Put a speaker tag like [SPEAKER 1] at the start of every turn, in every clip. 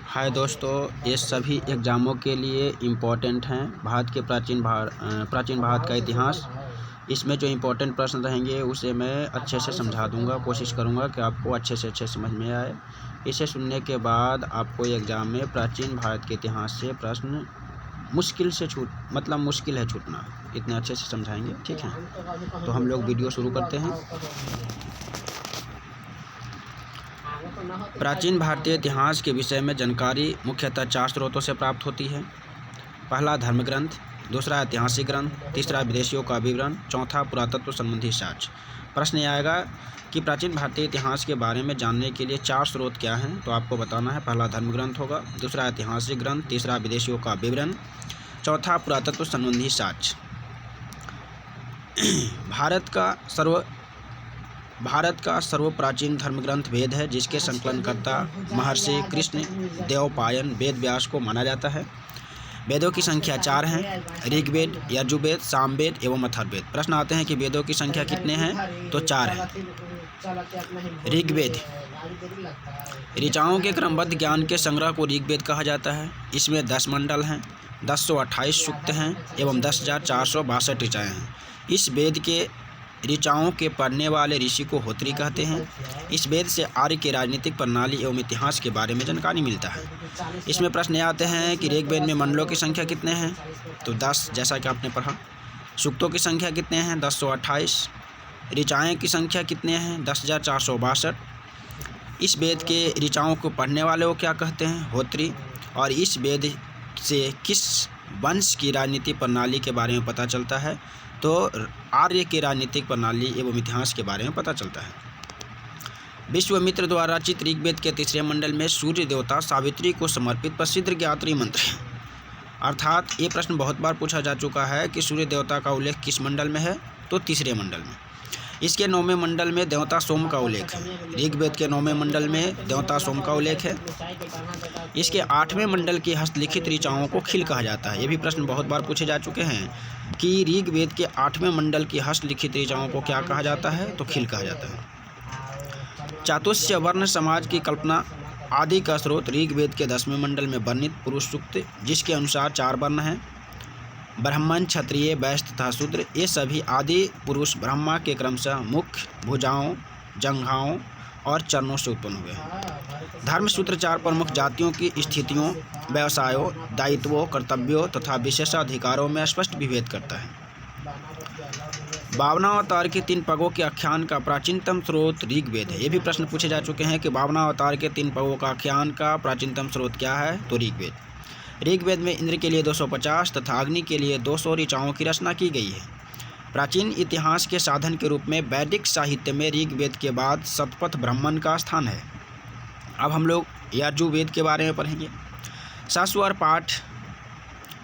[SPEAKER 1] हाय दोस्तों, ये सभी एग्ज़ामों के लिए इम्पोर्टेंट हैं। भारत के प्राचीन भारत का इतिहास, इसमें जो इम्पोर्टेंट प्रश्न रहेंगे उसे मैं अच्छे से समझा दूंगा। कोशिश करूंगा कि आपको अच्छे से अच्छे समझ में आए। इसे सुनने के बाद आपको एग्ज़ाम में प्राचीन भारत के इतिहास से प्रश्न मुश्किल है छूटना, इतने अच्छे से समझाएंगे। ठीक है, तो हम लोग वीडियो शुरू करते हैं। प्राचीन भारतीय इतिहास के विषय में जानकारी मुख्यतः 4 स्रोतों से प्राप्त होती है। पहला धर्म ग्रंथ, दूसरा ऐतिहासिक ग्रंथ, तीसरा विदेशियों का विवरण, चौथा पुरातत्व संबंधी साक्ष्य। प्रश्न यह आएगा कि प्राचीन भारतीय इतिहास के बारे में जानने के लिए 4 स्रोत क्या हैं, तो आपको बताना है। पहला धर्म ग्रंथ होगा, दूसरा ऐतिहासिक ग्रंथ, तीसरा विदेशियों का विवरण, चौथा पुरातत्व संबंधी साक्ष्य। भारत का सर्वप्राचीन धर्म ग्रंथ वेद है, जिसके संकलनकर्ता महर्षि कृष्ण देवपायन वेद व्यास को माना जाता है। वेदों की संख्या 4 हैं: ऋग्वेद, यजुर्वेद, सामवेद एवं अथर्ववेद। प्रश्न आते हैं कि वेदों की संख्या कितने हैं, तो 4 हैं। ऋग्वेद, ऋचाओं के क्रमबद्ध ज्ञान के संग्रह को ऋग्वेद कहा जाता है। इसमें 10 मंडल हैं, 1028 सूक्त हैं एवं 10,462 ऋचाएँ हैं। इस वेद के ऋचाओं के पढ़ने वाले ऋषि को होत्री कहते हैं। इस वेद से आर्य की राजनीतिक प्रणाली एवं इतिहास के बारे में जानकारी मिलता है। इसमें प्रश्न आते हैं कि ऋग्वेद में मंडलों की संख्या कितने हैं, तो 10, जैसा कि आपने पढ़ा। सूक्तों की संख्या कितने हैं, 1028। ऋचाएँ की संख्या कितने हैं, 10,462। इस वेद के ऋचाओं को पढ़ने वाले को क्या कहते हैं, होत्री। और इस वेद से किस वंश की राजनीतिक प्रणाली के बारे में पता चलता है, तो आर्य की राजनीतिक प्रणाली एवं इतिहास के बारे में पता चलता है। विश्वामित्र द्वारा रचित ऋग्वेद के 3रे मंडल में सूर्य देवता सावित्री को समर्पित प्रसिद्ध ज्ञात्री मंत्र है। अर्थात ये प्रश्न बहुत बार पूछा जा चुका है कि सूर्य देवता का उल्लेख किस मंडल में है, तो 3रे मंडल में। इसके 9वें मंडल में देवता सोम का उल्लेख है। ऋग्वेद के 9वें मंडल में देवता सोम का उल्लेख है। इसके 8वें मंडल की हस्तलिखित ऋचाओं को खिल कहा जाता है। ये भी प्रश्न बहुत बार पूछे जा चुके हैं कि ऋग्वेद के 8वें मंडल की हस्तलिखित ऋचाओं को क्या कहा जाता है, तो खिल कहा जाता है। चातुष्य वर्ण समाज की कल्पना आदि का स्रोत ऋग्वेद के 10वें मंडल में वर्णित पुरुष सूक्त, जिसके अनुसार 4 वर्ण हैं: ब्राह्मण, क्षत्रिय, वैश्य तथा शूद्र। ये सभी आदि पुरुष ब्रह्मा के क्रमशः मुख, भुजाओं, जंघाओं और चरणों से उत्पन्न हुए। धर्मसूत्र 4 प्रमुख जातियों की स्थितियों, व्यवसायों, दायित्वों, कर्तव्यों तथा विशेषाधिकारों में स्पष्ट विभेद करता है। बावनावतार के 3 पगों के आख्यान का प्राचीनतम स्रोत ऋग्वेद है। ये भी प्रश्न पूछे जा चुके हैं कि बावनावतार के 3 पगों का आख्यान का प्राचीनतम स्रोत क्या है, तो ऋग्वेद। ऋग्वेद में इंद्र के लिए 250 तथा अग्नि के लिए 200 ऋचाओं की रचना की गई है। प्राचीन इतिहास के साधन के रूप में वैदिक साहित्य में ऋग्वेद के बाद शतपथ ब्राह्मण का स्थान है। अब हम लोग यजुर्वेद के बारे में पढ़ेंगे।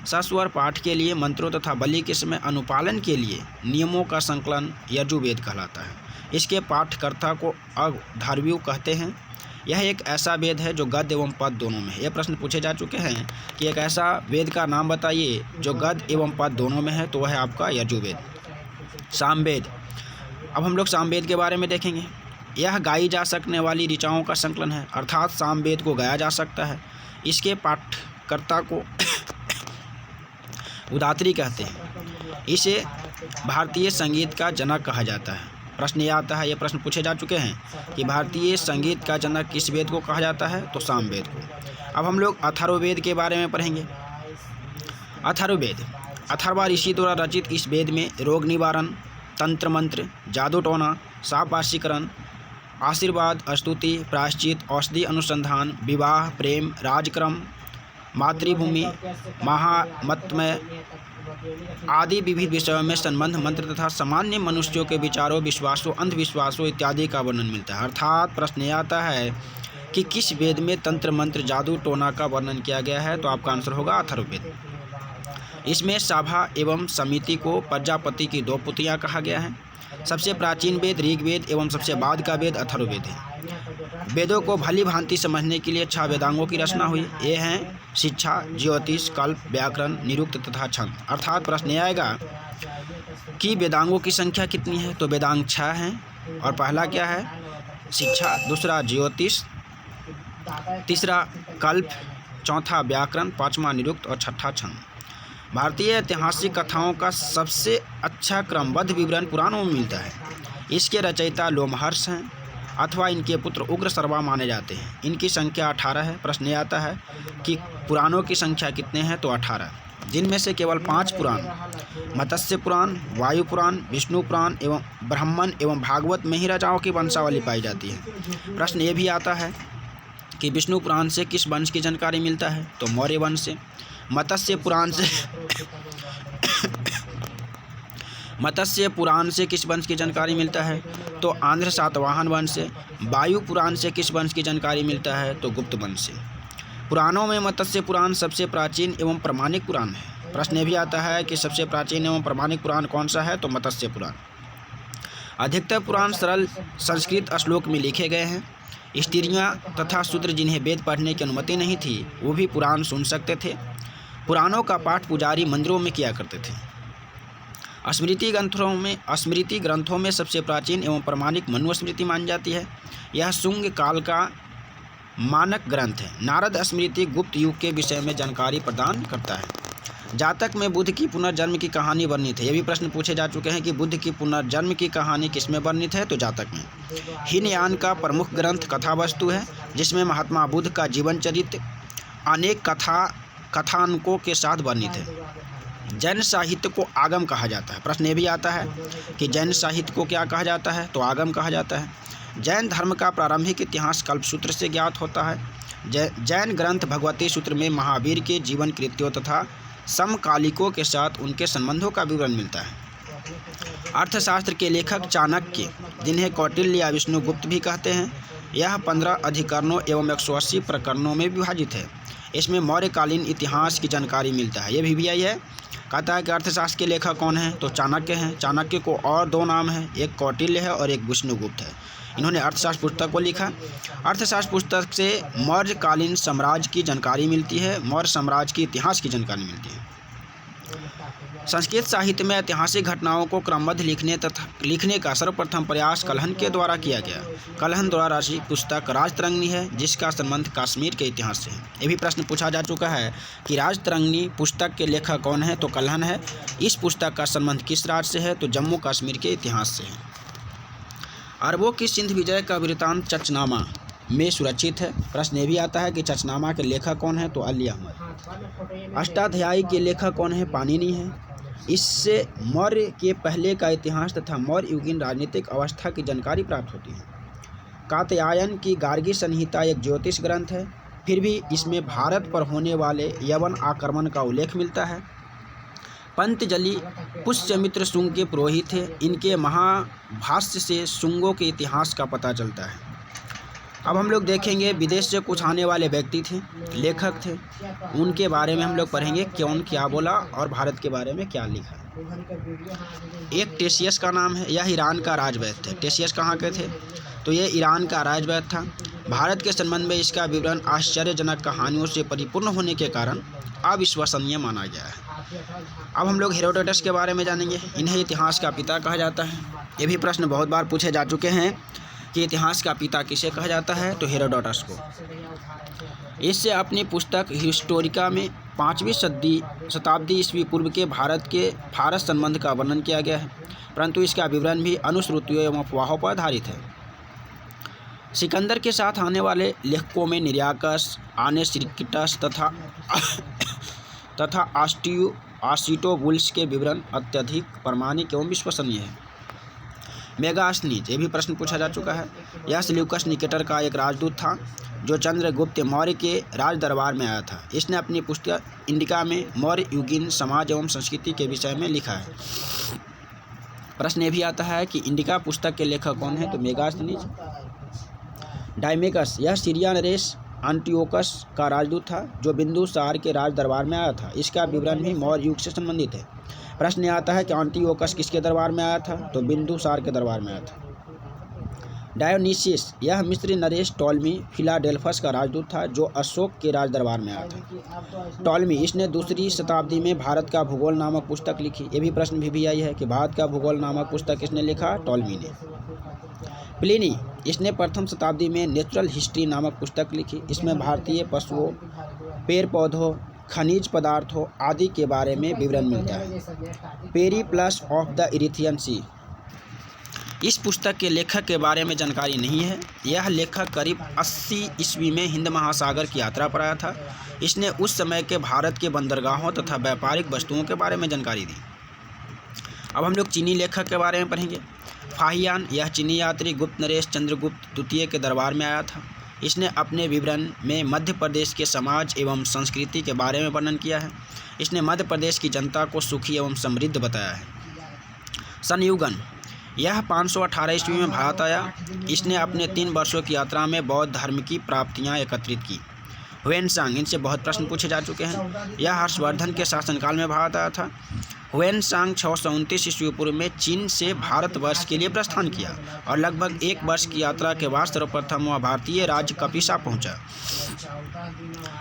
[SPEAKER 1] सस्वर पाठ के लिए मंत्रों तथा बलि के समय अनुपालन के लिए नियमों का संकलन यजुर्वेद कहलाता है। इसके पाठकर्ता को अवधारव्यु कहते हैं। यह एक ऐसा वेद है जो गद्य एवं पद दोनों में है। ये प्रश्न पूछे जा चुके हैं कि एक ऐसा वेद का नाम बताइए जो गद्य एवं पद दोनों में है, तो वह है आपका यजुर्वेद। सामवेद, अब हम लोग सामवेद के बारे में देखेंगे। यह गाई जा सकने वाली ऋचाओं का संकलन है, अर्थात सामवेद को गाया जा सकता है। इसके पाठकर्ता को उदात्री कहते हैं। इसे भारतीय संगीत का जनक कहा जाता है। प्रश्न ये आता है, ये प्रश्न पूछे जा चुके हैं कि भारतीय संगीत का जनक किस वेद को कहा जाता है, तो सामवेद को। अब हम लोग अथर्ववेद के बारे में पढ़ेंगे। अथर्ववेद, अथर्वा ऋषि द्वारा रचित इस वेद में रोग निवारण, तंत्र मंत्र, जादू टोना, शाप वशीकरण, आशीर्वाद, स्तुति, प्रायश्चित, औषधि अनुसंधान, विवाह, प्रेम, राजक्रम, मातृभूमि, महामतमय आदि विविध विषयों में संबंध मंत्र तथा सामान्य मनुष्यों के विचारों, विश्वासों, अंधविश्वासों इत्यादि का वर्णन मिलता है। अर्थात प्रश्न यह आता है कि किस वेद में तंत्र मंत्र, जादू टोना का वर्णन किया गया है, तो आपका आंसर होगा अथर्ववेद। इसमें साभा एवं समिति को प्रजापति की 2 पुत्रियां कहा गया है। सबसे प्राचीन वेद ऋग्वेद एवं सबसे बाद का वेद अथर्ववेद है। वेदों को भली भांति समझने के लिए 6 वेदांगों की रचना हुई। ये हैं शिक्षा, ज्योतिष, कल्प, व्याकरण, निरुक्त तथा छंद। अर्थात प्रश्न यह आएगा कि वेदांगों की संख्या कितनी है, तो वेदांग 6 हैं। और पहला क्या है, शिक्षा, दूसरा ज्योतिष, तीसरा कल्प, चौथा व्याकरण, पांचवा निरुक्त और छठा छंद। भारतीय ऐतिहासिक कथाओं का सबसे अच्छा क्रमबद्ध विवरण पुराणों में मिलता है। इसके रचयिता लोमहर्ष हैं अथवा इनके पुत्र उग्र सर्वा माने जाते हैं। इनकी संख्या 18 है। प्रश्न यह आता है कि पुराणों की संख्या कितने हैं, तो 18, जिनमें से केवल 5 पुराण मत्स्य पुराण, वायु पुराण, विष्णु पुराण एवं ब्राह्मण एवं भागवत में ही राजाओं की वंशावली पाई जाती है। प्रश्न ये भी आता है कि विष्णु पुराण से किस वंश की जानकारी मिलता है, तो मौर्य वंश से। मत्स्य पुराण से किस वंश की जानकारी मिलता है, तो आंध्र सातवाहन वंश से। वायु पुराण से किस वंश की जानकारी मिलता है, तो गुप्त वंश से। पुराणों में मत्स्य पुराण सबसे प्राचीन एवं प्रमाणिक पुराण है। प्रश्न भी आता है कि सबसे प्राचीन एवं प्रमाणिक पुराण कौन सा है, तो मत्स्य पुराण। अधिकतर पुराण सरल संस्कृत श्लोक में लिखे गए हैं। स्त्रियां तथा शूद्र जिन्हें वेद पढ़ने की अनुमति नहीं थी, वो भी पुराण सुन सकते थे। पुराणों का पाठ पुजारी मंदिरों में किया करते थे। स्मृति ग्रंथों में सबसे प्राचीन एवं प्रमाणिक मनुस्मृति मानी जाती है। यह शुंग काल का मानक ग्रंथ है। नारद स्मृति गुप्त युग के विषय में जानकारी प्रदान करता है। जातक में बुद्ध की पुनर्जन्म की कहानी वर्णित है। ये भी प्रश्न पूछे जा चुके हैं कि बुद्ध की पुनर्जन्म की कहानी किसमें वर्णित है, तो जातक में। हीनयान का प्रमुख ग्रंथ कथा वस्तु है, जिसमें महात्मा बुद्ध का जीवन चरित्र अनेक कथानकों के साथ वर्णित है। जैन साहित्य को आगम कहा जाता है। प्रश्न ये भी आता है कि जैन साहित्य को क्या कहा जाता है, तो आगम कहा जाता है। जैन धर्म का प्रारंभिक इतिहास कल्पसूत्र से ज्ञात होता है। जैन ग्रंथ भगवती सूत्र में महावीर के जीवन कृत्यों तथा समकालिकों के साथ उनके संबंधों का विवरण मिलता है। अर्थशास्त्र के लेखक चाणक्य, जिन्हें कौटिल्य या विष्णुगुप्त भी कहते हैं, यह 15 अधिकरणों एवं 180 प्रकरणों में विभाजित है। इसमें मौर्यकालीन इतिहास की जानकारी मिलता है। ये भी आई है। कहता है कि अर्थशास्त्र के लेखक कौन है, तो चाणक्य हैं। चाणक्य को और 2 नाम हैं, एक कौटिल्य है और एक विष्णुगुप्त है। इन्होंने अर्थशास्त्र पुस्तक को लिखा। अर्थशास्त्र पुस्तक से मौर्यकालीन साम्राज्य की जानकारी मिलती है, मौर्य साम्राज्य की इतिहास की जानकारी मिलती है। संस्कृत साहित्य में ऐतिहासिक घटनाओं को क्रमबद्ध लिखने का सर्वप्रथम प्रयास कलहन के द्वारा किया गया। कलहन द्वारा रचित पुस्तक राजतरंगिणी है, जिसका संबंध कश्मीर के इतिहास से है। ये भी प्रश्न पूछा जा चुका है कि राजतरंगिणी पुस्तक के लेखक कौन है, तो कलहन है। इस पुस्तक का संबंध किस राज्य से है, तो जम्मू कश्मीर के इतिहास से है। अरबों की सिंध विजय का वृत्तांत चचनामा में सुरक्षित है। प्रश्न ये भी आता है कि चचनामा के लेखक कौन है, तो अली अहमद। अष्टाध्यायी के लेखक कौन है, पाणिनि है। इससे मौर्य के पहले का इतिहास तथा मौर्य युगीन राजनीतिक अवस्था की जानकारी प्राप्त होती है। कात्यायन की गार्गी संहिता एक ज्योतिष ग्रंथ है, फिर भी इसमें भारत पर होने वाले यवन आक्रमण का उल्लेख मिलता है। पंतजलि पुष्यमित्र शुंग के पुरोहित थे। इनके महाभाष्य से शुंगों के इतिहास का पता चलता है। अब हम लोग देखेंगे विदेश से कुछ आने वाले व्यक्ति थे, लेखक थे, उनके बारे में हम लोग पढ़ेंगे कौन क्या बोला और भारत के बारे में क्या लिखा। एक टेशियस का नाम है, यह ईरान का राजवैद्य थे। टेशियस कहाँ के थे, तो ये ईरान का राजवैद्य था। भारत के संबंध में इसका विवरण आश्चर्यजनक कहानियों से परिपूर्ण होने के कारण अविश्वसनीय माना गया है। अब हम लोग हेरोडोटस के बारे में जानेंगे। इन्हें इतिहास का पिता कहा जाता है। ये भी प्रश्न बहुत बार पूछे जा चुके हैं कि इतिहास का पिता किसे कहा जाता है, तो हेरोडोटस को। इससे अपनी पुस्तक हिस्टोरिका में 5वीं शताब्दी ईस्वी पूर्व के भारत के फारस संबंध का वर्णन किया गया है, परंतु इसका विवरण भी अनुश्रुतियों एवं अफवाहों पर आधारित है। सिकंदर के साथ आने वाले लेखकों में निरियाकस, आनेसिक्टिटस तथा आस्टिटोबुल्स के विवरण अत्यधिक प्रामाणिक एवं विश्वसनीय है। मेगास्थनीज, ये भी प्रश्न पूछा जा चुका है। यह सेल्यूकस निकेटर का एक राजदूत था, जो चंद्रगुप्त मौर्य के राज दरबार में आया था। इसने अपनी पुस्तक इंडिका में मौर्य युगीन समाज एवं संस्कृति के विषय में लिखा है। प्रश्न ये भी आता है कि इंडिका पुस्तक के लेखक कौन है, तो मेगास्थनीज। डायमेकस, यह सीरिया नरेश एंटियोकस का राजदूत था, जो बिंदुसार के राज दरबार में आया था। इसका विवरण भी मौर्य युग से संबंधित है। प्रश्न आता है कि एंटियोकस किसके दरबार में आया था, तो बिंदुसार के दरबार में आया था। डायोनीसियस, यह मिस्री नरेश टॉलमी फिलाडेल्फस का राजदूत था जो अशोक के राज दरबार में आया था। टॉलमी, इसने 2री शताब्दी में भारत का भूगोल नामक पुस्तक लिखी। ये भी प्रश्न भी आई है कि भारत का भूगोल नामक पुस्तक किसने लिखा? टॉलमी ने। प्लिनी, इसने 1म शताब्दी में नेचुरल हिस्ट्री नामक पुस्तक लिखी। इसमें भारतीय पशुओं, पेड़ पौधों, खनिज पदार्थों आदि के बारे में विवरण मिलता है। पेरिप्लस ऑफ द इरिथियन सी, इस पुस्तक के लेखक के बारे में जानकारी नहीं है। यह लेखक करीब 80 ईस्वी में हिंद महासागर की यात्रा पर आया था। इसने उस समय के भारत के बंदरगाहों तथा व्यापारिक वस्तुओं के बारे में जानकारी दी। अब हम लोग चीनी लेखक के बारे में पढ़ेंगे। फाहियान, यह चीनी यात्री गुप्त नरेश चंद्रगुप्त द्वितीय के दरबार में आया था। इसने अपने विवरण में मध्य प्रदेश के समाज एवं संस्कृति के बारे में वर्णन किया है। इसने मध्य प्रदेश की जनता को सुखी एवं समृद्ध बताया है। संयुगन, यह 518 ईस्वी में भारत आया। इसने अपने 3 वर्षों की यात्रा में बौद्ध धर्म की प्राप्तियां एकत्रित की। हुएनसांग, इनसे बहुत प्रश्न पूछे जा चुके हैं। यह हर्षवर्धन के शासनकाल में भारत आया था। हुएनसांग 629 ईस्वी पूर्व में चीन से भारतवर्ष के लिए प्रस्थान किया और लगभग 1 वर्ष की यात्रा के बाद सर्वप्रथम वह भारतीय राज्य कपिसा पहुंचा।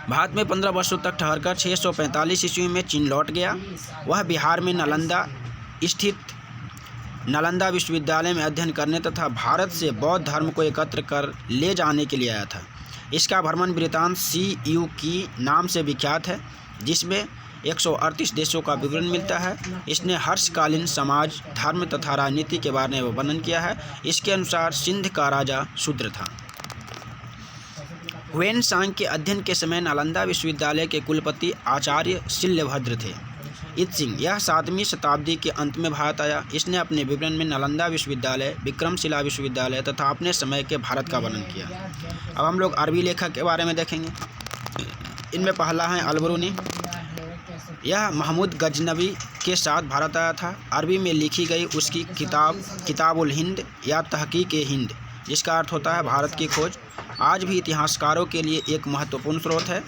[SPEAKER 1] भारत में 15 वर्षों तक ठहरकर 645 ईस्वी में चीन लौट गया। वह बिहार में नालंदा स्थित नालंदा विश्वविद्यालय में अध्ययन करने तथा भारत से बौद्ध धर्म को एकत्र कर ले जाने के लिए आया था। इसका भ्रमण वृत्तांत CU की नाम से विख्यात है, जिसमें 138 देशों का विवरण मिलता है। इसने हर्षकालीन समाज, धर्म तथा राजनीति के बारे में वर्णन किया है। इसके अनुसार सिंध का राजा शूद्र था। हुएनसांग के अध्ययन के समय नालंदा विश्वविद्यालय के कुलपति आचार्य शिल्यभद्र थे। इत्सिंग, यह 7वीं शताब्दी के अंत में भारत आया। इसने अपने विवरण में नालंदा विश्वविद्यालय, विक्रमशिला विश्वविद्यालय तथा अपने समय के भारत का वर्णन किया। अब हम लोग अरबी लेखक के बारे में देखेंगे। इनमें पहला है अल-बरूनी। यह महमूद गजनवी के साथ भारत आया था। अरबी में लिखी गई उसकी किताब किताबुल हिंद या तहकीक-ए-हिंद, जिसका अर्थ होता है भारत की खोज, आज भी इतिहासकारों के लिए एक महत्वपूर्ण स्रोत है।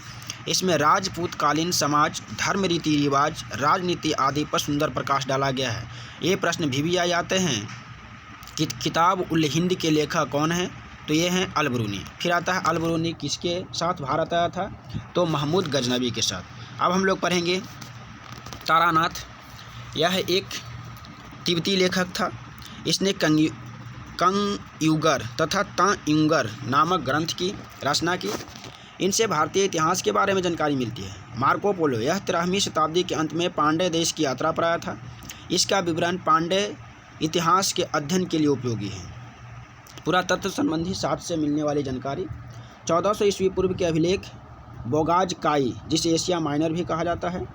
[SPEAKER 1] इसमें राजपूतकालीन समाज, धर्म, रीति रिवाज, राजनीति आदि पर सुंदर प्रकाश डाला गया है। ये प्रश्न भी आते हैं कि किताब उल हिंद के लेखक कौन हैं? तो ये हैं अल-बरूनी। फिर आता है अल-बरूनी किसके साथ भारत आया था? तो महमूद गजनवी के साथ। अब हम लोग पढ़ेंगे तारानाथ। यह एक तिब्बती लेखक था। इसने कंगयुगर तथा तांयुगर नामक ग्रंथ की रचना की। इनसे भारतीय इतिहास के बारे में जानकारी मिलती है। मार्को पोलो, यह 13वीं शताब्दी के अंत में पांड्य देश की यात्रा पर आया था। इसका विवरण पांड्य इतिहास के अध्ययन के लिए उपयोगी है। पुरातत्व संबंधी साक्ष्य से मिलने वाली जानकारी। 1400 ईस्वी पूर्व के अभिलेख बोगाज काई, जिसे एशिया माइनर भी कहा जाता है,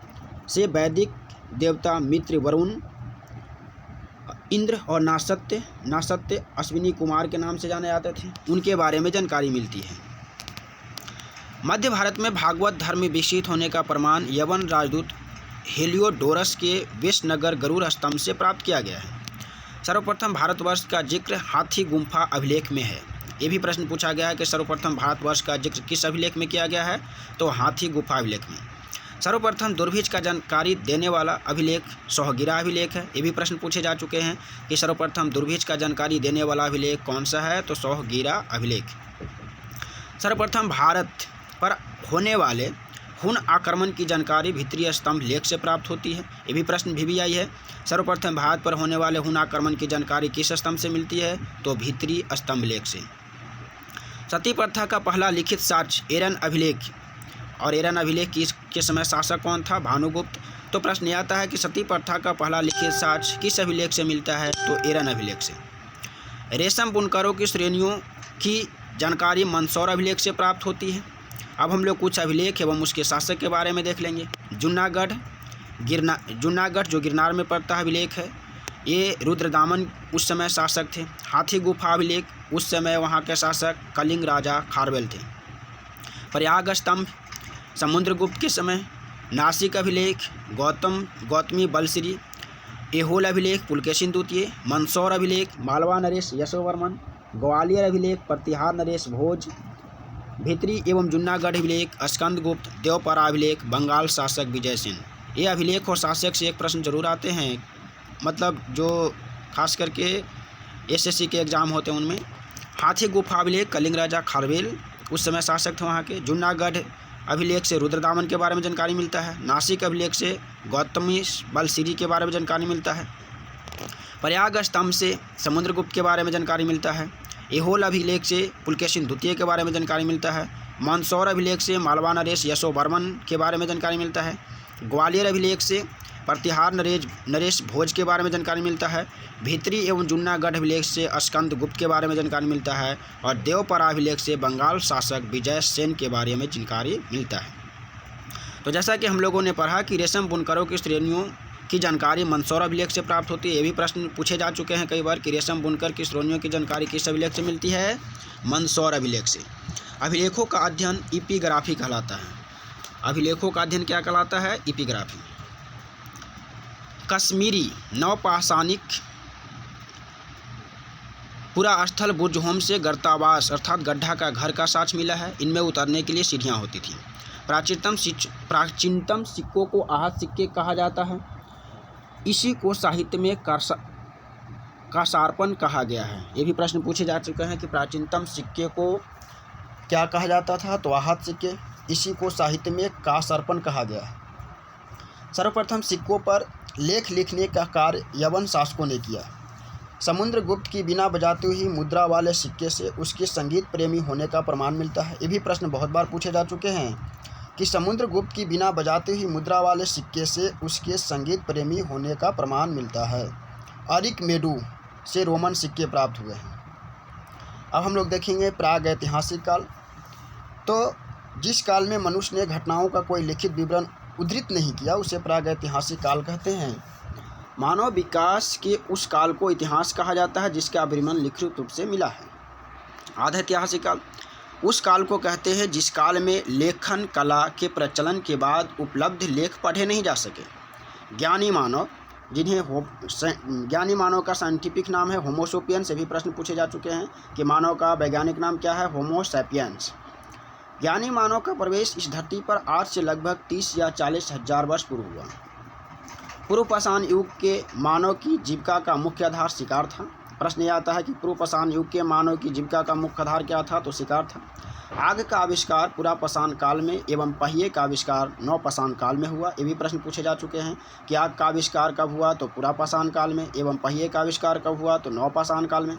[SPEAKER 1] से वैदिक देवता मित्र, वरुण, इंद्र और नासत्य अश्विनी कुमार के नाम से जाने जाते थे, उनके बारे में जानकारी मिलती है। मध्य भारत में भागवत धर्म विकसित होने का प्रमाण यवन राजदूत हेलियोडोरस के विष्णुनगर गरुड़ स्तंभ से प्राप्त किया गया है। सर्वप्रथम भारतवर्ष का जिक्र हाथी गुम्फा अभिलेख में है। ये भी प्रश्न पूछा गया है कि सर्वप्रथम भारतवर्ष का जिक्र किस अभिलेख में किया गया है? तो हाथी गुफा अभिलेख में। सर्वप्रथम दुर्भिक्ष का जानकारी देने वाला अभिलेख सोहगिरा अभिलेख है। ये भी प्रश्न पूछे जा चुके हैं कि सर्वप्रथम दुर्भिक्ष का जानकारी देने वाला अभिलेख कौन सा है? तो सोहगिरा अभिलेख। सर्वप्रथम भारत पर होने वाले हुन आक्रमण की जानकारी भित्रीय स्तंभ लेख से प्राप्त होती है। ये भी प्रश्न भी आई है। सर्वप्रथम भारत पर होने वाले हुन आक्रमण की जानकारी किस स्तंभ से मिलती है? तो भित्रीय स्तंभ लेख से। सती प्रथा का पहला लिखित साक्ष्य एरन अभिलेख, और एरन अभिलेख के समय शासक कौन था? भानुगुप्त। तो प्रश्न यह आता है कि सती प्रथा का पहला लिखित साक्ष्य किस अभिलेख से मिलता है? तो एरन अभिलेख से। रेशम बुनकरों की श्रेणियों की जानकारी मंदसौर अभिलेख से प्राप्त होती है। अब हम लोग कुछ अभिलेख एवं उसके शासक के बारे में देख लेंगे। जूनागढ़ जो गिरनार में पड़ता है अभिलेख है, ये रुद्रदामन उस समय शासक थे। हाथी गुफा अभिलेख, उस समय वहाँ के शासक कलिंग राजा खारवेल थे। प्रयाग स्तंभ समुद्रगुप्त के समय। नासिक अभिलेख गौतमी बलश्री। एहोल अभिलेख पुलकेशिन द्वितीय। मंदसौर अभिलेख मालवा नरेश यशोवर्मन। ग्वालियर अभिलेख प्रतिहार नरेश भोज। भित्री एवं जूनागढ़ अभिलेख स्कंदगुप्त। देवपारा अभिलेख बंगाल शासक विजय सेन। ये अभिलेख और शासक से एक प्रश्न जरूर आते हैं, मतलब जो खास करके SSC के एग्ज़ाम होते हैं उनमें। हाथी गुफा अभिलेख कलिंग राजा खारवेल उस समय शासक थे वहाँ के। जूनागढ़ अभिलेख से रुद्रदामन के बारे में जानकारी मिलता है। नासिक अभिलेख से गौतमी बलसिरी के बारे में जानकारी मिलता है। प्रयाग स्तंभ से समुद्रगुप्त के बारे में जानकारी मिलता है। एहोल अभिलेख से पुलकेशिन द्वितीय के बारे में जानकारी मिलता है। मंदसौर अभिलेख से मालवा नरेश यशोवर्मन के बारे में जानकारी मिलता है। ग्वालियर अभिलेख से प्रतिहार नरेश भोज के बारे में जानकारी मिलता है। भीतरी एवं जूनागढ़ अभिलेख से स्कंद गुप्त के बारे में जानकारी मिलता है। और देवपरा अभिलेख से बंगाल शासक विजय सेन के बारे में जानकारी मिलता है। तो जैसा कि हम लोगों ने पढ़ा कि रेशम बुनकरों की श्रेणियों की जानकारी मंदसौर अभिलेख से प्राप्त होती है। ये भी प्रश्न पूछे जा चुके हैं कई बार कि रेशम बुनकर की श्रेणियों की जानकारी किस अभिलेख से मिलती है? मंदसौर अभिलेख से। अभिलेखों का अध्ययन इपिग्राफी कहलाता है। अभिलेखों का अध्ययन क्या कहलाता है? इपिग्राफी। कश्मीरी नवपाषाणिक पूरा स्थल बुर्ज होम से गर्तावास अर्थात गड्ढा का घर का साक्ष्य मिला है। इनमें उतरने के लिए सीढ़ियाँ होती थी। प्राचीनतम सिक्कों को आहत सिक्के कहा जाता है। इसी को साहित्य में कासार्पण कहा गया है। ये भी प्रश्न पूछे जा चुके हैं कि प्राचीनतम सिक्के को क्या कहा जाता था? तो आहत सिक्के। इसी को साहित्य में कासार्पण कहा गया है। सर्वप्रथम सिक्कों पर लेख लिखने का कार्य यवन शासकों ने किया। समुद्रगुप्त की बिना बजाते हुई मुद्रा वाले सिक्के से उसके संगीत प्रेमी होने का प्रमाण मिलता है। ये भी प्रश्न बहुत बार पूछे जा चुके हैं कि समुद्रगुप्त की बिना बजाते हुई मुद्रा वाले सिक्के से उसके संगीत प्रेमी होने का प्रमाण मिलता है। अरिकमेडू से रोमन सिक्के प्राप्त हुए हैं। अब हम लोग देखेंगे प्राग ऐतिहासिक काल। तो जिस काल में मनुष्य ने घटनाओं का कोई लिखित विवरण उद्धृत नहीं किया उसे प्राग ऐतिहासिक काल कहते हैं। मानव विकास के उस काल को इतिहास कहा जाता है जिसका विवरण लिखित रूप से मिला है। आधे ऐतिहासिक काल उस काल को कहते हैं जिस काल में लेखन कला के प्रचलन के बाद उपलब्ध लेख पढ़े नहीं जा सके। ज्ञानी मानव ज्ञानी मानव का साइंटिफिक नाम है होमो सेपियंस। से भी प्रश्न पूछे जा चुके हैं कि मानव का वैज्ञानिक नाम क्या है? होमो सेपियंस। ज्ञानी मानव का प्रवेश इस धरती पर आज से लगभग 30 या 40 हजार वर्ष पूर्व हुआ। पूर्व पाषाण युग के मानव की जीविका का मुख्य आधार शिकार था। प्रश्न यह आता है कि पूर्व पाषाण युग के मानव की जीविका का मुख्य आधार क्या था? तो शिकार था। आग का आविष्कार पुरा पाषाण काल में एवं पहिए का आविष्कार नवपाषाण काल में हुआ। ये भी प्रश्न पूछे जा चुके हैं कि आग का आविष्कार कब हुआ? तो पुरा पाषाण काल में। एवं पहिए का आविष्कार कब हुआ? तो नवपाषाण काल में।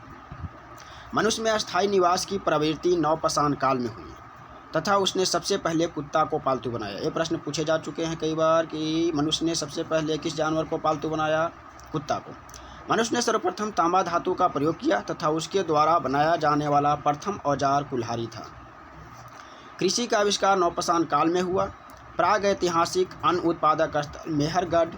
[SPEAKER 1] मनुष्य में अस्थायी निवास की प्रवृत्ति नवपाषाण काल में हुई तथा उसने सबसे पहले कुत्ता को पालतू बनाया। ये प्रश्न पूछे जा चुके हैं कई बार कि मनुष्य ने सबसे पहले किस जानवर को पालतू बनाया? कुत्ता को। मनुष्य ने सर्वप्रथम तांबा धातु का प्रयोग किया तथा उसके द्वारा बनाया जाने वाला प्रथम औजार कुल्हाड़ी था। कृषि का आविष्कार नवपाषाण काल में हुआ। प्राग ऐतिहासिक अन्न उत्पादक स्थल मेहरगढ़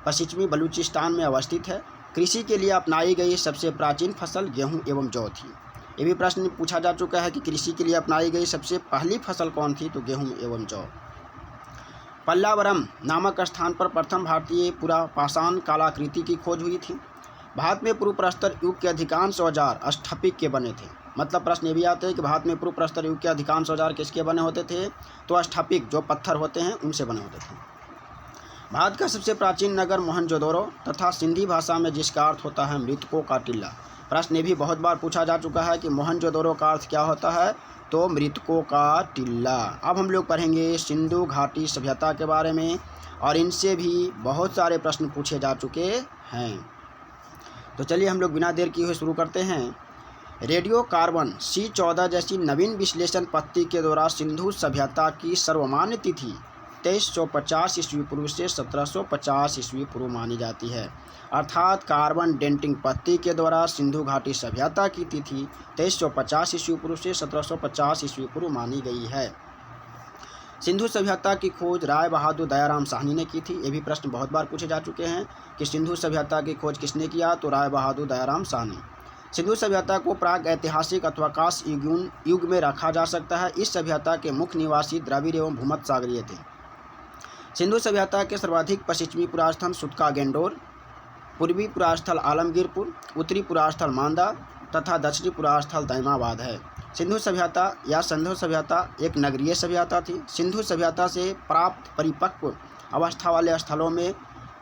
[SPEAKER 1] पश्चिमी बलूचिस्तान में अवस्थित है। कृषि के लिए अपनाई गई सबसे प्राचीन फसल गेहूँ एवं जौ थी। ये भी प्रश्न पूछा जा चुका है कि कृषि के लिए अपनाई गई सबसे पहली फसल कौन थी? तो गेहूं एवं जौ। पल्लावरम नामक स्थान पर प्रथम भारतीय पुरा पाषाण कलाकृति की खोज हुई थी। भारत में पूर्व प्रस्तर युग के अधिकांश औजार स्फटिक के बने थे। मतलब प्रश्न ये भी आते हैं कि भारत में पूर्व प्रस्तर युग के अधिकांश औजार किसके बने होते थे? तो स्फटिक जो पत्थर होते हैं उनसे बने होते थे। भारत का सबसे प्राचीन नगर मोहनजोदड़ो तथा सिंधी भाषा में जिसका अर्थ होता है मृतकों का टीला। प्रश्न ये भी बहुत बार पूछा जा चुका है कि मोहनजोदड़ो का अर्थ क्या होता है? तो मृतकों का टीला। अब हम लोग पढ़ेंगे सिंधु घाटी सभ्यता के बारे में और इनसे भी बहुत सारे प्रश्न पूछे जा चुके हैं। तो चलिए हम लोग बिना देर किए हुए शुरू करते हैं। रेडियो कार्बन C14 जैसी नवीन विश्लेषण पद्धति के द्वारा सिंधु सभ्यता की सर्वमान्य तिथि 2350 ईस्वी पूर्व से 1750 ईस्वी पूर्व मानी जाती है। अर्थात कार्बन डेटिंग पद्धति के द्वारा सिंधु घाटी सभ्यता की तिथि 2350 ईस्वी पूर्व से 1750 ईस्वी पूर्व मानी गई है। सिंधु सभ्यता की खोज राय बहादुर दयाराम साहनी ने की थी। ये भी प्रश्न बहुत बार पूछे जा चुके हैं कि सिंधु सभ्यता की खोज किसने किया? तो राय बहादुर दयाराम साहनी। सिंधु सभ्यता को प्राग ऐतिहासिक अथवा कांस युग में रखा जा सकता है। इस सभ्यता के मुख्य निवासी द्रविड़ एवं भूमध्य सागरीय थे। सिंधु सभ्यता के सर्वाधिक पश्चिमी पुरास्थल सुतका गेंडोर, पूर्वी पुरास्थल आलमगीरपुर, उत्तरी पुरास्थल मांदा तथा दक्षिणी पुरास्थल दैमाबाद है। सिंधु सभ्यता या सिंधु सभ्यता एक नगरीय सभ्यता थी। सिंधु सभ्यता से प्राप्त परिपक्व अवस्था वाले स्थलों में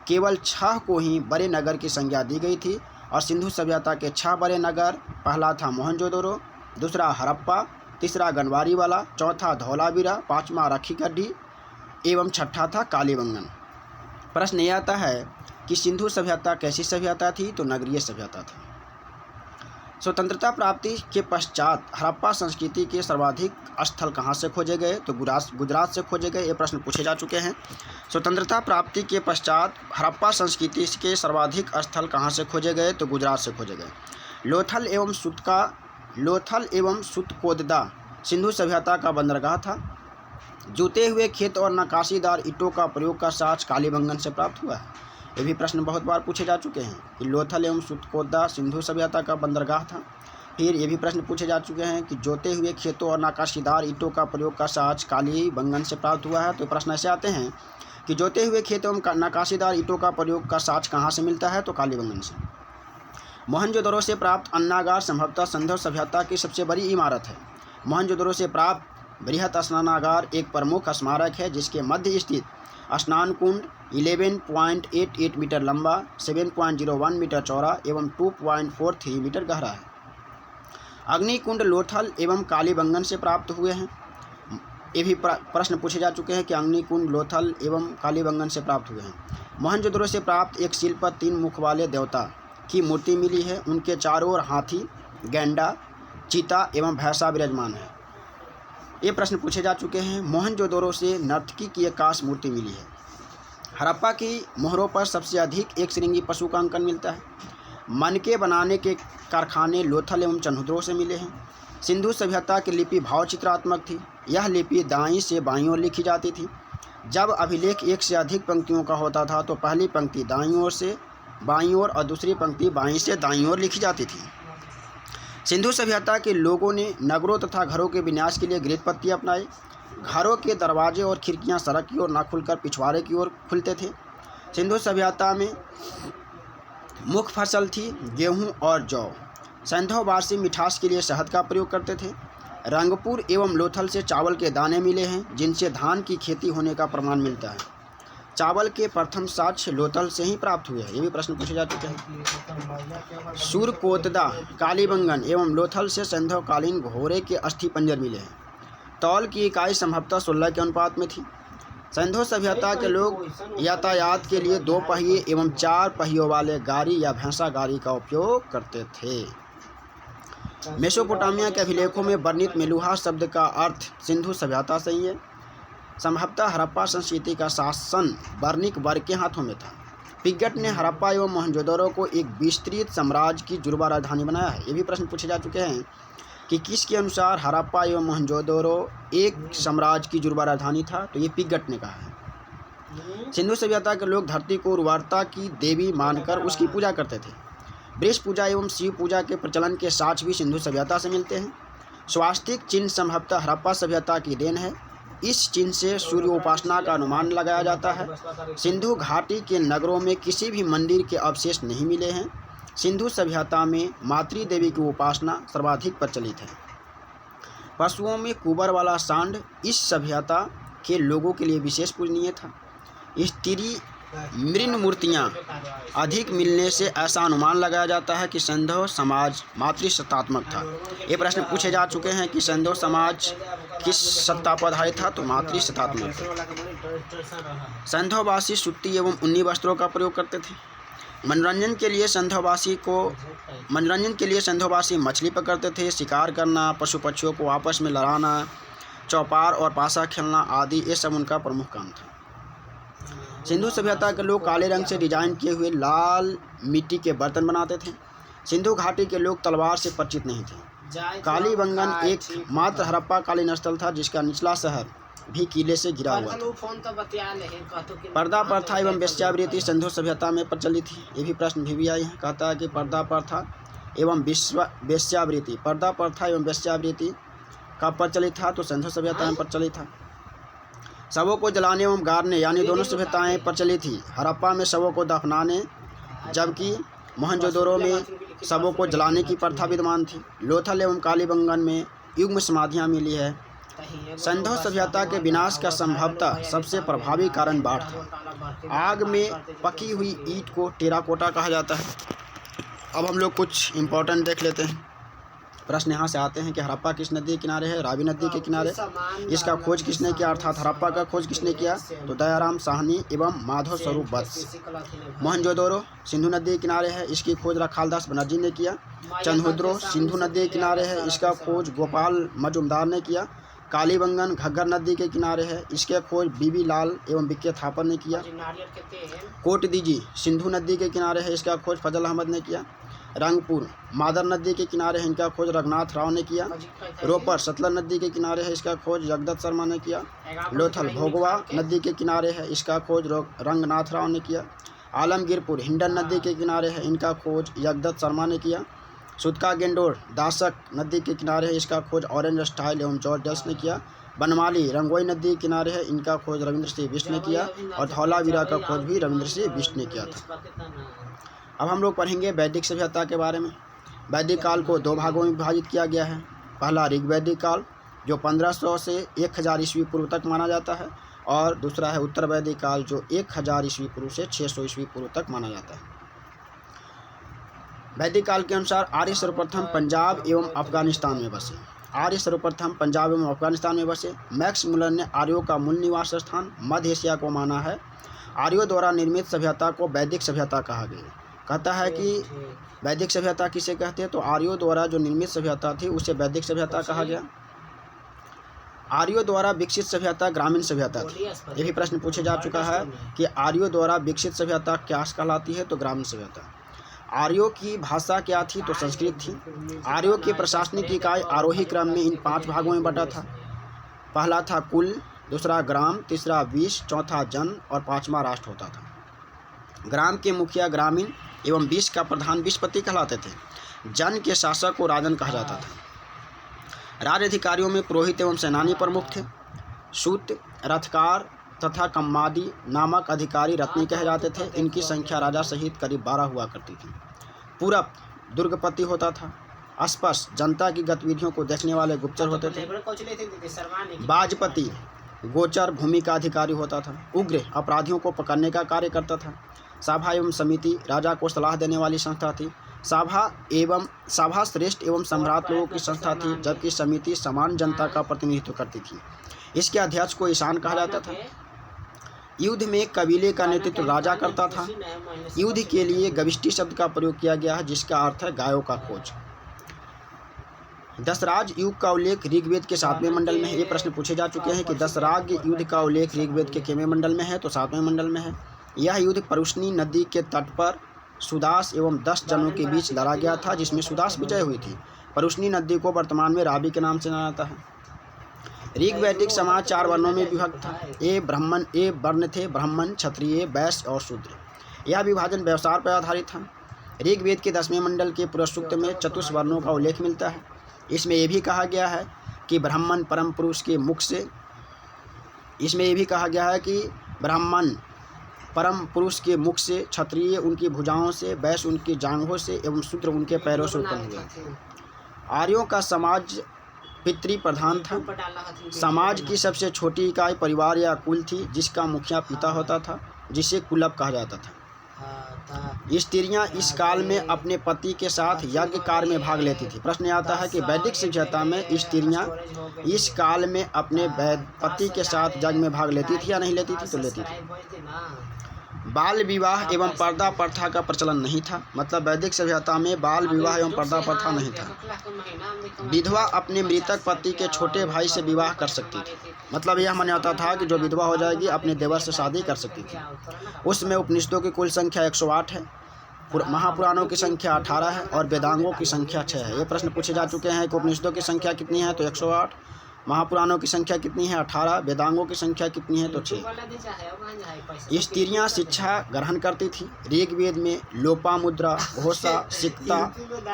[SPEAKER 1] केवल 6 को ही बड़े नगर की संज्ञा दी गई थी और सिंधु सभ्यता के 6 बड़े नगर, पहला था मोहनजोदड़ो, दूसरा हड़प्पा, तीसरा गनवारी वाला, चौथा धौलावीरा, पाँचवा रखी गड्ढी एवं छठा था कालीबंगन। प्रश्न ये आता है कि सिंधु सभ्यता कैसी सभ्यता थी? तो नगरीय सभ्यता थी। स्वतंत्रता प्राप्ति के पश्चात हड़प्पा संस्कृति के सर्वाधिक स्थल कहाँ से खोजे गए? तो गुजरात से खोजे गए। ये प्रश्न पूछे जा चुके हैं। स्वतंत्रता प्राप्ति के पश्चात हड़प्पा संस्कृति के सर्वाधिक स्थल कहाँ से खोजे गए? तो गुजरात से खोजे गए। लोथल एवं सुतकोददा सिंधु सभ्यता का बंदरगाह था। जूते हुए खेत और नक्काशीदार ईंटों का प्रयोग का साक्ष्य कालीबंगन से प्राप्त हुआ है। ये भी प्रश्न बहुत बार पूछे जा चुके हैं कि लोथल एवं सुतकोददा सिंधु सभ्यता का बंदरगाह था। फिर ये भी प्रश्न पूछे जा चुके हैं कि जोते हुए खेतों और नक्काशीदार ईंटों का प्रयोग का साक्ष्य कालीबंगन से प्राप्त हुआ है। तो प्रश्न ऐसे आते हैं कि जोते हुए खेतों एवं नक्काशीदार ईंटों का प्रयोग का साक्ष्य कहाँ से मिलता है? तो कालीबंगन से। मोहनजोदड़ो से प्राप्त अन्नागार संभवतः सिंधु सभ्यता की सबसे बड़ी इमारत है। मोहनजोदड़ो से प्राप्त बृहत स्नानागार एक प्रमुख स्मारक है जिसके मध्य स्थित स्नान कुंड 11.88 मीटर लंबा, 7.01 मीटर चौड़ा एवं 2.43 मीटर गहरा है। अग्निकुंड लोथल एवं कालीबंगन से प्राप्त हुए हैं। ये भी प्रश्न पूछे जा चुके हैं कि अग्निकुंड लोथल एवं कालीबंगन से प्राप्त हुए हैं। मोहनजोदड़ो से प्राप्त एक शिल्प 3 मुख वाले देवता की मूर्ति मिली है। उनके चारों ओर हाथी, गैंडा, चीता एवं भैंसा विराजमान है। ये प्रश्न पूछे जा चुके हैं। मोहनजोदड़ो से नर्तकी की एक कांस्य मूर्ति मिली है। हड़प्पा की मोहरों पर सबसे अधिक एक श्रृंगी पशु का अंकन मिलता है। मनके बनाने के कारखाने लोथल एवं चन्हुद्रो से मिले हैं। सिंधु सभ्यता की लिपि भावचित्रात्मक थी। यह लिपि दाईं से बाईं ओर लिखी जाती थी। जब अभिलेख एक से अधिक पंक्तियों का होता था तो पहली पंक्ति दाईं ओर से बाईं ओर और दूसरी पंक्ति बाईं से दाईं ओर लिखी जाती थी। सिंधु सभ्यता के लोगों ने नगरों तथा घरों के विन्यास के लिए गृह पत्ती अपनाई। घरों के दरवाजे और खिड़कियां सड़क की ओर न खुलकर पिछवाड़े की ओर खुलते थे। सिंधु सभ्यता में मुख्य फसल थी गेहूं और जौ। सिंधुवासी मिठास के लिए शहद का प्रयोग करते थे। रंगपुर एवं लोथल से चावल के दाने मिले हैं जिनसे धान की खेती होने का प्रमाण मिलता है। चावल के प्रथम साक्ष्य लोथल से ही प्राप्त हुए हैं। ये भी प्रश्न पूछे जा चुके हैं। सुरकोतदा, कालीबंगन एवं लोथल से सिंधुकालीन घोड़े के अस्थि पंजर मिले हैं। तौल की इकाई संभवतः 16 के अनुपात में थी। सिंधु सभ्यता के लोग यातायात के लिए 2 पहिए एवं 4 पहियों वाले गाड़ी या भैंसा गाड़ी का उपयोग करते थे। मेसोपोटामिया के अभिलेखों में वर्णित मेलुहा शब्द का अर्थ सिंधु सभ्यता से ही है। संभवतः हड़प्पा संस्कृति का शासन वर्णिक वर्ग के हाथों में था। पिगट ने हड़प्पा एवं मोहनजोदड़ो को एक विस्तृत साम्राज्य की जुड़वा राजधानी बनाया है। ये भी प्रश्न पूछे जा चुके हैं कि किसके अनुसार हड़प्पा एवं मोहनजोदड़ो एक साम्राज्य की जुड़वा राजधानी था? तो ये पिगट ने कहा है। सिंधु सभ्यता के लोग धरती को उर्वरता की देवी मानकर उसकी पूजा करते थे। वृक्ष पूजा एवं शिव पूजा के प्रचलन के साक्ष्य भी सिंधु सभ्यता से मिलते हैं। स्वास्तिक चिन्ह संभवतः हड़प्पा सभ्यता की देन है। इस चिन्ह से सूर्य उपासना का अनुमान लगाया जाता है। सिंधु घाटी के नगरों में किसी भी मंदिर के अवशेष नहीं मिले हैं। सिंधु सभ्यता में मातृ देवी की उपासना सर्वाधिक प्रचलित है। पशुओं में कुबर वाला सांड इस सभ्यता के लोगों के लिए विशेष पूजनीय था। स्त्री मृण मूर्तियाँ अधिक मिलने से ऐसा अनुमान लगाया जाता है कि सिंधु समाज मातृसत्तात्मक था। ये प्रश्न पूछे जा चुके हैं कि सिंधु समाज किस सत्ता पर आधारित था? तो मातृसत्तात्मक। सिंधुवासी सूती एवं ऊनी वस्त्रों का प्रयोग करते थे। मनोरंजन के लिए सिंधुवासी मछली पकड़ते थे। शिकार करना, पशु पक्षियों को आपस में लड़ाना, चौपार और पासा खेलना आदि ये सब उनका प्रमुख काम था। सिंधु सभ्यता के लोग काले रंग से डिजाइन किए हुए लाल मिट्टी के बर्तन बनाते थे। सिंधु घाटी के लोग तलवार से परिचित नहीं थे। कालीबंगन एक मात्र हड़प्पा कालीन स्थल था जिसका निचला शहर भी किले से घिरा हुआ था। पर्दा प्रथा एवं वेश्यावृत्ति सिंधु सभ्यता में प्रचलित थी। ये भी प्रश्न भी आए हैं। कहता है कि पर्दा प्रथा एवं वेश्यावृत्ति, पर्दा प्रथा एवं वेश्यावृत्ति का प्रचलित था तो सिंधु सभ्यता में प्रचलित था। शवों को जलाने एवं गाड़ने यानी दोनों सभ्यताएं प्रचलित थी। हड़प्पा में शवों को दफनाने जबकि मोहनजोदड़ो में शवों को जलाने की प्रथा विद्यमान थी। लोथल एवं कालीबंगन में युग्म समाधियां मिली है। सिंधु सभ्यता के विनाश का संभवतः सबसे प्रभावी कारण बाढ़ था। आग में पकी हुई ईंट को टेराकोटा कहा जाता है। अब हम लोग कुछ इम्पोर्टेंट देख लेते हैं। प्रश्न यहाँ से आते हैं कि हड़प्पा किस नदी के किनारे है? रावी नदी के किनारे। इसका खोज किसने किया, अर्थात हड़प्पा का खोज किसने किया? तो दयाराम साहनी एवं माधव स्वरूप वत्स। मोहनजोदड़ो सिंधु नदी के किनारे है, इसकी खोज रखालदास बनर्जी ने किया। चंद्रहुद्रो सिंधु नदी के किनारे है, इसका खोज गोपाल मजुमदार ने किया। कालीबंगन घग्गर नदी के किनारे है, इसके खोज बीबी लाल एवं बिक्के थापर ने किया। कोटदीजी सिंधु नदी के किनारे है, इसका खोज फजल अहमद ने किया। रंगपुर मादर नदी के किनारे है, इनका खोज रघुनाथ राव ने किया। रोपर सतलज नदी के किनारे है, इसका खोज जगदत्त शर्मा ने किया। लोथल भोगवा नदी के किनारे है, इसका खोज रंगनाथ राव ने किया। आलमगीरपुर हिंडन नदी के किनारे है, इनका खोज जगदत्त शर्मा ने किया। सुतका गेंडोर दासक नदी के किनारे है, इसका खोज ऑरेंज स्टाइल एवं जॉर्ज डल्स ने किया। बनमाली रंगोई नदी के किनारे है, इनका खोज रविंद्र सिंह बिष्ट ने किया। और धौलावीरा का खोज भी रविंद्र सिंह बिष्ट ने किया था। अब हम लोग पढ़ेंगे वैदिक सभ्यता के बारे में। वैदिक काल को दो भागों में विभाजित किया गया है। पहला ऋग्वैदिक काल जो 1500 से 1000 ईस्वी पूर्व तक माना जाता है, और दूसरा है उत्तर वैदिक काल जो 1000 ईस्वी पूर्व से 600 ईस्वी पूर्व तक माना जाता है। वैदिक काल के अनुसार आर्य सर्वप्रथम पंजाब एवं अफगानिस्तान में बसे। आर्य सर्वप्रथम पंजाब एवं अफगानिस्तान में बसे। मैक्स मुलर ने आर्यों का मूल निवास स्थान मध्य एशिया को माना है। आर्यों द्वारा निर्मित सभ्यता को वैदिक सभ्यता कहा गया। कहता है कि वैदिक सभ्यता किसे कहते हैं, तो आर्यों द्वारा जो निर्मित सभ्यता थी उसे वैदिक सभ्यता कहा गया। आर्यों द्वारा विकसित सभ्यता ग्रामीण सभ्यता थी। यह भी प्रश्न पूछा जा चुका है कि आर्यों द्वारा विकसित सभ्यता क्या कहलाती है, तो ग्रामीण सभ्यता। आर्यों की भाषा क्या थी, तो संस्कृत थी। आर्यों की प्रशासनिक इकाई आरोही क्रम में इन 5 भागों में बटा था। पहला था कुल, दूसरा ग्राम, तीसरा विष, चौथा जन और 5वां राष्ट्र होता था। ग्राम के मुखिया ग्रामीण एवं विष का प्रधान विषपति कहलाते थे। जन के शासक को राजन कहा जाता था। राज अधिकारियों में पुरोहित एवं सेनानी प्रमुख थे। सूत, रथकार तथा कम्मादी नामक अधिकारी रत्नी कहे जाते थे। इनकी संख्या राजा सहित करीब 12 हुआ करती थी। पूरब दुर्गपति होता था। स्पष्ट जनता की गतिविधियों को देखने वाले गुप्तचर होते थे। बाजपति गोचर भूमि का अधिकारी होता था। उग्र अपराधियों को पकड़ने का कार्य करता था। सभा एवं समिति राजा को सलाह देने वाली संस्था थी। सभा श्रेष्ठ एवं सम्राट लोगों की संस्था थी, जबकि समिति समान जनता का प्रतिनिधित्व करती थी। इसके अध्यक्ष को ईशान कहा जाता था। युद्ध में कबीले का नेतृत्व राजा करता था। युद्ध के लिए गविष्टि शब्द का प्रयोग किया गया है, जिसका अर्थ है गायों का खोज। दशराज युग का उल्लेख ऋग्वेद के 7वें मंडल में है। ये प्रश्न पूछे जा चुके हैं कि दशराज युद्ध का उल्लेख ऋग्वेद के कितवें मंडल में है, तो 7वें मंडल में है। यह युद्ध परुष्णी नदी के तट पर सुदास एवं 10 जनों के बीच लड़ा गया था, जिसमें सुदास विजय हुई थी। परुष्णी नदी को वर्तमान में रावी के नाम से जाना जाता है। ऋग्वैदिक समाज 4 वर्णों में विभक्त था। ये वर्ण थे: ब्राह्मण, क्षत्रिय, वैश्य और शूद्र। यह विभाजन व्यवसाय पर आधारित था। ऋग्वेद के 10वें मंडल के पुरुषसूक्त में चतुष्वर्णों का उल्लेख मिलता है। इसमें यह भी कहा गया है कि ब्राह्मण परम पुरुष के मुख से क्षत्रिय उनकी भुजाओं से, वैश्य उनकी जांघों से एवं शूद्र उनके पैरों से उत्पन्न हुए। आर्यों का समाज पितृ प्रधान था। समाज की सबसे छोटी इकाई परिवार या कुल थी, जिसका मुखिया पिता होता था, जिसे कुलप कहा जाता था। स्त्रियां इस काल में अपने पति के साथ यज्ञ कार्य में भाग लेती थी। प्रश्न आता है कि वैदिक सभ्यता में स्त्रियां इस काल में अपने पति के साथ यज्ञ में भाग लेती थी या नहीं लेती थी, तो लेती थी। बाल विवाह एवं पर्दा प्रथा का प्रचलन नहीं था। मतलब वैदिक सभ्यता में बाल विवाह एवं पर्दा प्रथा नहीं था। विधवा अपने मृतक पति के छोटे भाई से विवाह कर सकती थी। मतलब यह मान्यता था कि जो विधवा हो जाएगी अपने देवर से शादी कर सकती थी। उसमें उपनिषदों की कुल संख्या 108 है, महापुराणों की संख्या 18 है और वेदांगों की संख्या 6 है। ये प्रश्न पूछे जा चुके हैं कि उपनिषदों की संख्या कितनी है, तो 108, महापुराणों की संख्या कितनी है, 18, वेदांगों की संख्या कितनी है, तो 6। स्त्रियां शिक्षा ग्रहण करती थी। ऋग्वेद में लोपामुद्रा, घोषा, सिक्ता,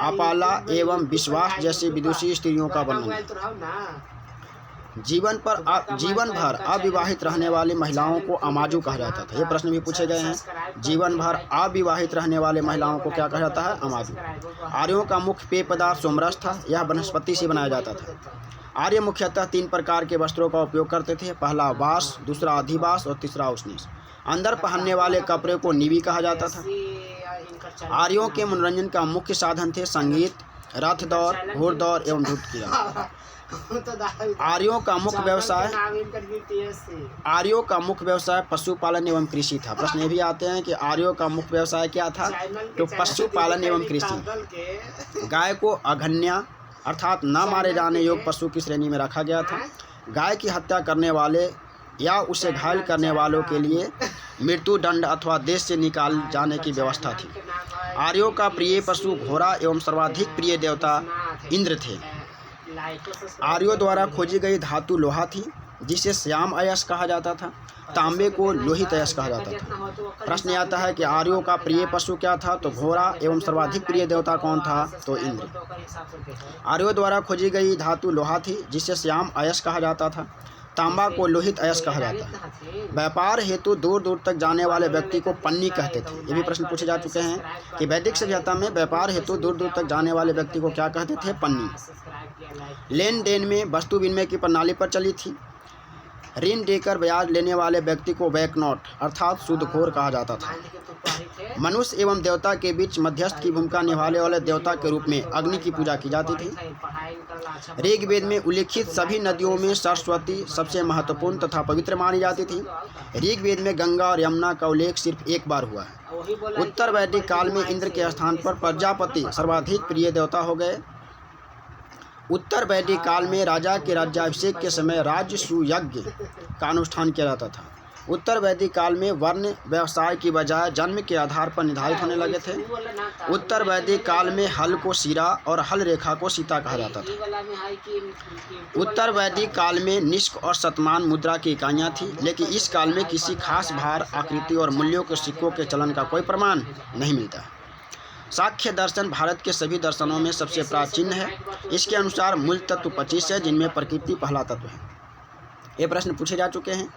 [SPEAKER 1] अपाला एवं विश्वास जैसी विदुषी स्त्रियों का वर्णन है। जीवन भर अविवाहित रहने वाली महिलाओं को अमाजू कहा जाता था। ये प्रश्न भी पूछे गए हैं। जीवन भर अविवाहित रहने वाले महिलाओं को क्या कहा जाता है, अमाजू। आर्यों का मुख्य पेय पदार्थ सोमरस था। यह वनस्पति से बनाया जाता था। आर्य मुख्यतः 3 प्रकार के वस्त्रों का उपयोग करते थे। पहला वास, दूसरा अधिवास और तीसरा उष्णीस। अंदर पहनने वाले कपड़े को निवी कहा जाता था। आर्यों के मनोरंजन का मुख्य साधन थे संगीत, रथ दौड़, घोड़दौड़ एवं दूध कीड़ा। आर्यों का मुख्य व्यवसाय पशुपालन एवं कृषि था। प्रश्न ये भी आते हैं कि आर्यों का मुख्य व्यवसाय क्या था, तो पशुपालन एवं कृषि। गाय को अघन्या अर्थात न मारे जाने योग्य पशु की श्रेणी में रखा गया था। गाय की हत्या करने वाले या उसे घायल करने वालों के लिए मृत्यु दंड अथवा देश से निकाल जाने की व्यवस्था थी। आर्यों का प्रिय पशु घोड़ा एवं सर्वाधिक प्रिय देवता इंद्र थे। आर्यों द्वारा खोजी गई धातु लोहा थी, जिसे श्याम अयस्क कहा जाता था। तांबे को लोहित अयस्क कहा जाता था। प्रश्न आता है कि आर्यों का प्रिय पशु क्या था, तो घोड़ा एवं सर्वाधिक प्रिय देवता कौन था, तो इंद्र। आर्यों द्वारा खोजी गई धातु लोहा थी, जिसे श्याम अयस्क कहा जाता था। तांबा को लोहित अयस्क कहा जाता है। व्यापार हेतु दूर दूर तक जाने वाले व्यक्ति को पन्नी कहते थे। ये भी प्रश्न पूछे जा चुके हैं कि वैदिक सभ्यता में व्यापार हेतु दूर दूर तक जाने वाले व्यक्ति को क्या कहते थे, पन्नी। लेन देन में वस्तु विनिमय की प्रणाली पर चली थी। ऋण देकर ब्याज लेने वाले व्यक्ति को बैंकनोट अर्थात सूदखोर कहा जाता था। मनुष्य एवं देवता के बीच मध्यस्थ की भूमिका निभाने वाले देवता के रूप में अग्नि की पूजा की जाती थी। ऋग्वेद में उल्लिखित सभी नदियों में सरस्वती सबसे महत्वपूर्ण तथा पवित्र मानी जाती थी। ऋग्वेद में गंगा और यमुना का उल्लेख सिर्फ एक बार हुआ है। उत्तर वैदिक काल में इंद्र के स्थान पर प्रजापति सर्वाधिक प्रिय देवता हो गए। उत्तर वैदिक काल में राजा के राज्याभिषेक के समय राजसूय यज्ञ का अनुष्ठान किया जाता था। उत्तर वैदिक काल में वर्ण व्यवसाय की बजाय जन्म के आधार पर निर्धारित होने लगे थे। उत्तर वैदिक काल में हल को सीरा और हल रेखा को सीता कहा जाता था। उत्तर वैदिक काल में निष्क और शतमान मुद्रा की इकाइयाँ थीं, लेकिन इस काल में किसी खास भार, आकृति और मूल्यों के सिक्कों के चलन का कोई प्रमाण नहीं मिलता। सांख्य दर्शन भारत के सभी दर्शनों में सबसे प्राचीन है। इसके अनुसार मूल तत्व 25 है, जिनमें प्रकृति पहला तत्व है। ये प्रश्न पूछे जा चुके हैं।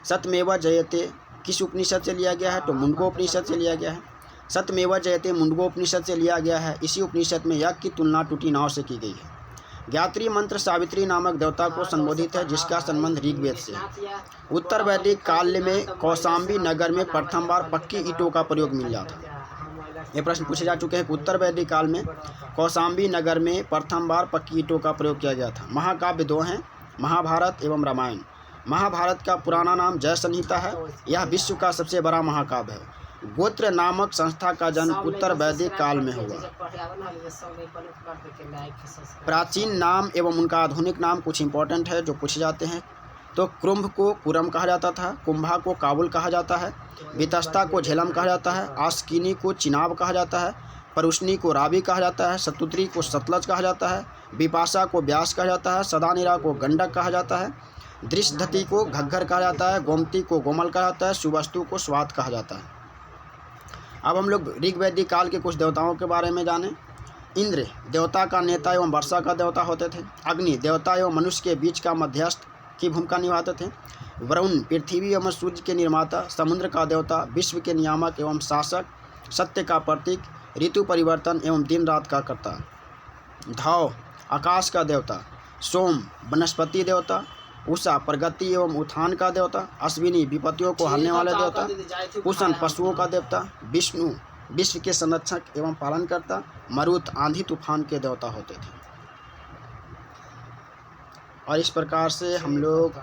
[SPEAKER 1] सत्यमेव जयते किस उपनिषद से लिया गया है, तो मुंडकोपनिषद से लिया गया है। सत्यमेव जयते मुंडकोपनिषद से लिया गया है। इसी उपनिषद में यज्ञ की तुलना टूटी नाव से की गई है। ज्ञात्री मंत्र सावित्री नामक देवता को संबोधित है, जिसका संबंध ऋग्वेद से है। उत्तर वैदिक काल में कौशाम्बी नगर में प्रथम बार पक्की ईंटों का प्रयोग मिला था। ये प्रश्न पूछे जा चुके हैं कि उत्तर वैदिक काल में कौशाम्बी नगर में प्रथम बार पक्की ईंटों का प्रयोग किया गया था। महाकाव्य दो हैं, महाभारत एवं रामायण। महाभारत का पुराना नाम जय संहिता है। यह विश्व का सबसे बड़ा महाकाव्य है। गोत्र नामक संस्था का जन्म उत्तर वैदिक काल में हुआ। प्राचीन नाम एवं उनका आधुनिक नाम कुछ इंपॉर्टेंट है जो पूछे जाते हैं। तो कुंभ को कुरम कहा जाता था, कुंभा को काबुल कहा जाता है, वितस्ता को झेलम कहा जाता है, आस्किनी को चिनाब कहा जाता है, परुष्णी को रावी कहा जाता है, सतुत्री को सतलज कहा जाता है, विपाशा को व्यास कहा जाता है, सदानीरा को गंडक कहा जाता है, दृष्टधति को घग्घर कहा जाता है, गोमती को गोमल कहा जाता है, सुवस्तु को स्वात कहा जाता है। अब हम लोग ऋग्वैदिक काल के कुछ देवताओं के बारे में जानें। इंद्र देवता का नेता एवं वर्षा का देवता होते थे। अग्नि देवता एवं मनुष्य के बीच का मध्यस्थ की भूमिका निभाते थे। वरुण पृथ्वी एवं सूर्य के निर्माता, समुद्र का देवता, विश्व के नियामक एवं शासक, सत्य का प्रतीक, ऋतु परिवर्तन एवं दिन रात का कर्ता। धौ आकाश का देवता, सोम वनस्पति देवता, उषा प्रगति एवं उत्थान का देवता, अश्विनी विपत्तियों को हरने वाले देवता, कुशन पशुओं का देवता, विष्णु विश्व के संरक्षक एवं पालनकर्ता, मरुत आंधी तूफान के देवता होते थे। और इस प्रकार से हम लोग